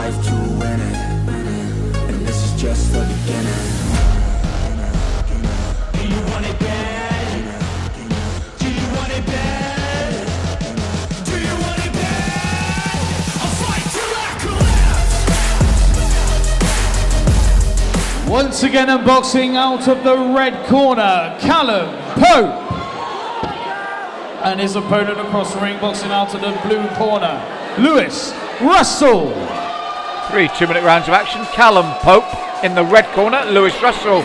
life to win it, and this is just the beginning. Do you want it bad? Do you want it bad? Do you want it bad? I'll fight till I collapse. Once again unboxing out of the red corner, Callum Bout. And his opponent across the ring boxing out of the blue corner, Lewis Russell. 3 2-minute rounds of action. Callum Bout in the red corner, Lewis Russell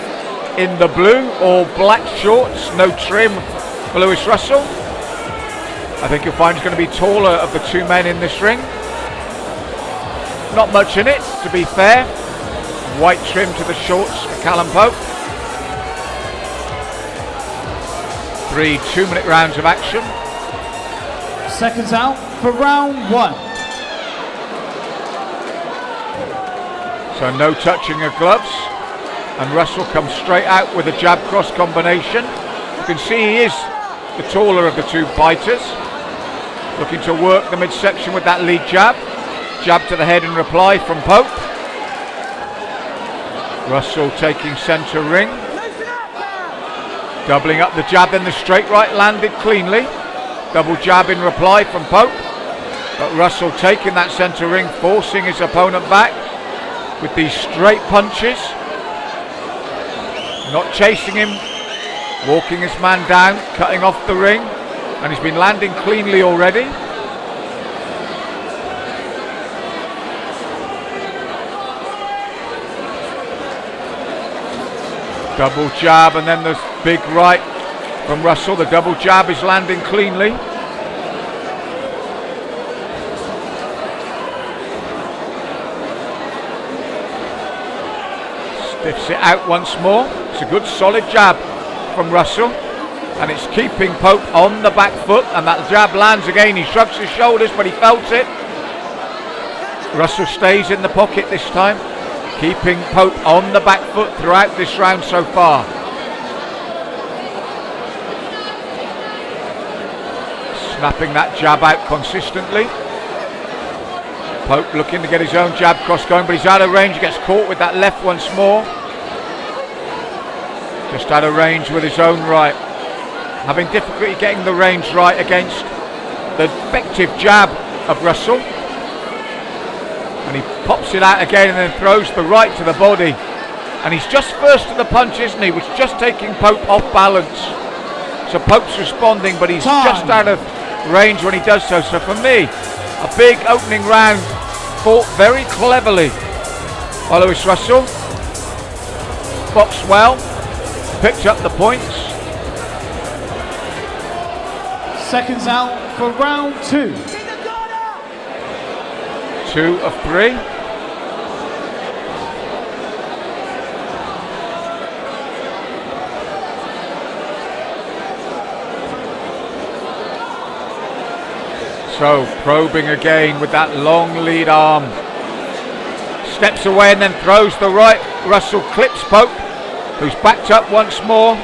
in the blue, all black shorts, no trim for Lewis Russell. I think you'll find he's going to be taller of the two men in this ring. Not much in it, to be fair. White trim to the shorts for Callum Bout. 3 2-minute rounds of action. Seconds out for round 1. So no touching of gloves, and Russell comes straight out with a jab cross combination. You can see he is the taller of the two fighters. Looking to work the midsection with that lead jab. Jab to the head in reply from Bout. Russell taking centre ring. Doubling up the jab, then the straight right landed cleanly. Double jab in reply from Bout. But Russell taking that centre ring, forcing his opponent back with these straight punches. Not chasing him, walking his man down, cutting off the ring. And he's been landing cleanly already. Double jab, and then the big right from Russell. The double jab is landing cleanly. Stiffs it out once more. It's a good solid jab from Russell, and it's keeping Bout on the back foot, and that jab lands again. He shrugs his shoulders, but he felt it. Russell stays in the pocket this time, keeping Bout on the back foot throughout this round so far. Snapping that jab out consistently. Bout looking to get his own jab cross going, but he's out of range. He gets caught with that left once more. Just out of range with his own right. Having difficulty getting the range right against the effective jab of Russell. And he pops it out again and then throws the right to the body. And he's just first to the punch, isn't he? Which is just taking Bout off balance. So Bout's responding, but he's just out of range when he does so. So for me, a big opening round fought very cleverly by Lewis Russell. Boxed well, picked up the points. Seconds out for round 2. 2 of 3. So probing again with that long lead arm. Steps away and then throws the right. Russell clips Bout, who's backed up once more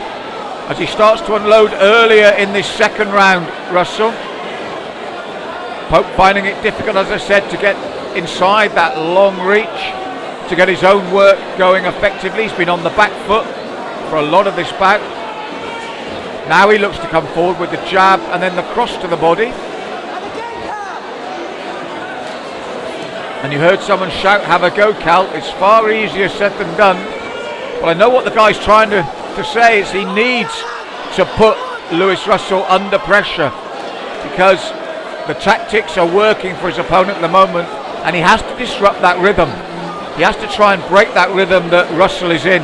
as he starts to unload earlier in this second round. Russell. Bout finding it difficult, as I said, to get inside that long reach, to get his own work going effectively. He's been on the back foot for a lot of this bout. Now he looks to come forward with the jab and then the cross to the body. And you heard someone shout, "Have a go, Cal." It's far easier said than done. But I know what the guy's trying to say is he needs to put Lewis Russell under pressure, because the tactics are working for his opponent at the moment, and he has to disrupt that rhythm. He has to try and break that rhythm that Russell is in.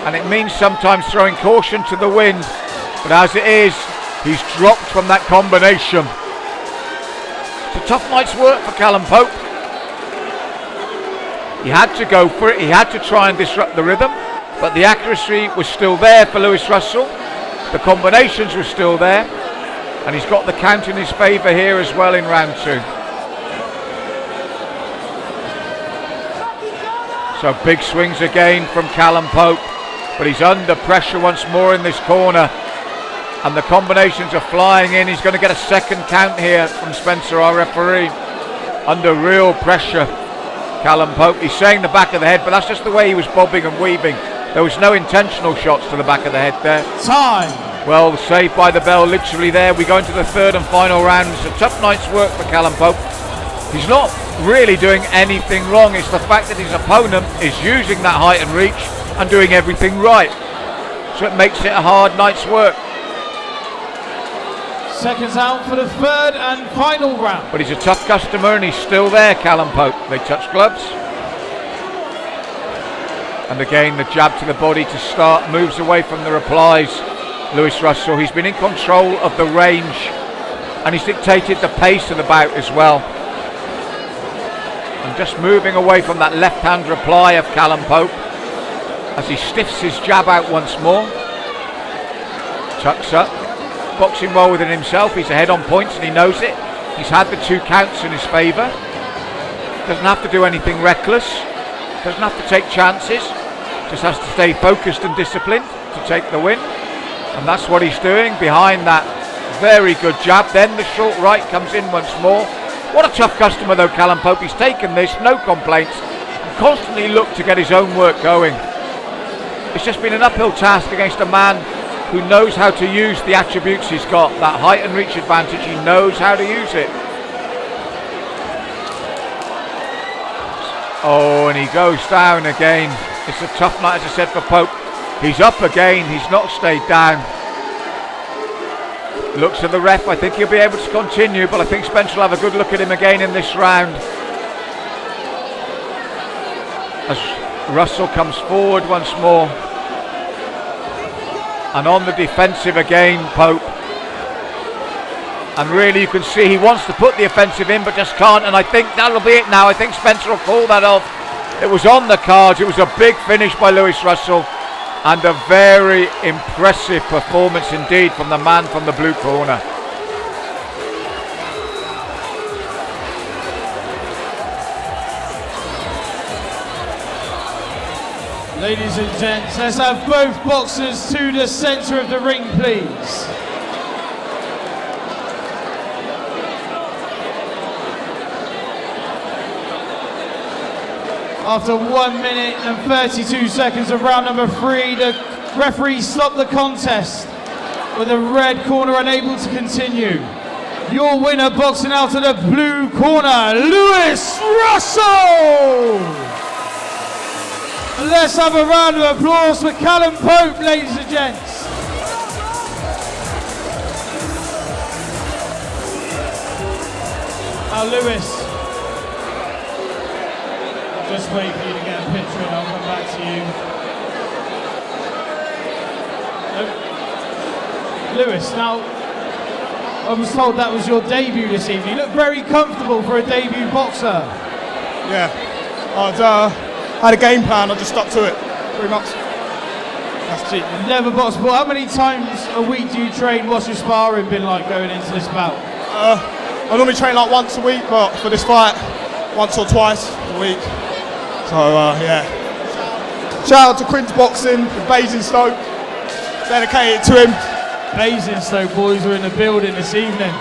And it means sometimes throwing caution to the wind, but as it is, he's dropped from that combination. It's a tough night's work for Callum Bout. He had to go for it, he had to try and disrupt the rhythm, but the accuracy was still there for Lewis Russell. The combinations were still there, and he's got the count in his favour here as well in round 2. So big swings again from Callum Bout, but he's under pressure once more in this corner, and the combinations are flying in. He's going to get a second count here from Spencer, our referee. under real pressure, Callum Pope. He's saying the back of the head, but that's just the way he was bobbing and weaving. There was no intentional shots to the back of the head there. Time. Well, saved by the bell literally there. We go into the third and final round. It's a tough night's work for Callum Pope. He's not really doing anything wrong. It's the fact that his opponent is using that height and reach and doing everything right. So it makes it a hard night's work. Seconds out for the third and final round. But he's a tough customer and he's still there, Callum Pope. They touch gloves. And again, the jab to the body to start, moves away from the replies. Lewis Russell, he's been in control of the range and he's dictated the pace of the bout as well. And just moving away from that left-hand reply of Callum Pope as he stiffs his jab out once more. Tucks up, boxing well within himself. He's ahead on points and he knows it. He's had the 2 counts in his favour. Doesn't have to do anything reckless. Doesn't have to take chances. Just has to stay focused and disciplined to take the win. And that's what he's doing behind that very good jab. Then the short right comes in once more. What a tough customer though, Callum Pope. He's taken this, no complaints, and constantly looked to get his own work going. It's just been an uphill task against a man who knows how to use the attributes he's got. That height and reach advantage, he knows how to use it. Oh, and he goes down again. It's a tough night, as I said, for Pope. He's up again, he's not stayed down. Looks at the ref, I think he'll be able to continue, but I think Spencer will have a good look at him again in this round. As Russell comes forward once more. And on the defensive again, Pope. And really you can see he wants to put the offensive in but just can't, and I think that'll be it now. I think Spencer will call that off. It was on the cards, it was a big finish by Lewis Russell. And a very impressive performance indeed from the man from the blue corner. Ladies and gents, let's have both boxers to the centre of the ring, please. After 1 minute and 32 seconds of round number 3, the referee stopped the contest with the red corner unable to continue. Your winner, boxing out of the blue corner, Lewis Russell! Let's have a round of applause for Callum Pope, ladies and gents. Now Lewis, just wait for you to get a picture and I'll come back to you. Lewis, now I was told that was your debut this evening. You look very comfortable for a debut boxer. Yeah, I had a game plan, I just stuck to it, pretty much. That's cheap. Never boxed before. How many times a week do you train? What's your sparring been like going into this bout? I normally train like once a week, but for this fight, once or twice a week. So yeah. Shout out to Quinns Boxing, Basingstoke, dedicated to him. Basingstoke boys are in the building this evening.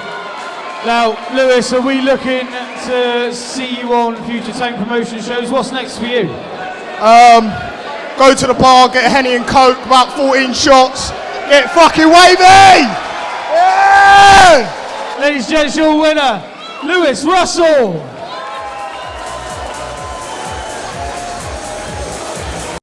Now, Lewis, are we looking to see you on future tank promotion shows? What's next for you? Go to the bar, get a Henny and Coke, about 14 shots, get fucking wavy! Yeah! Ladies and gents, your winner, Lewis Russell.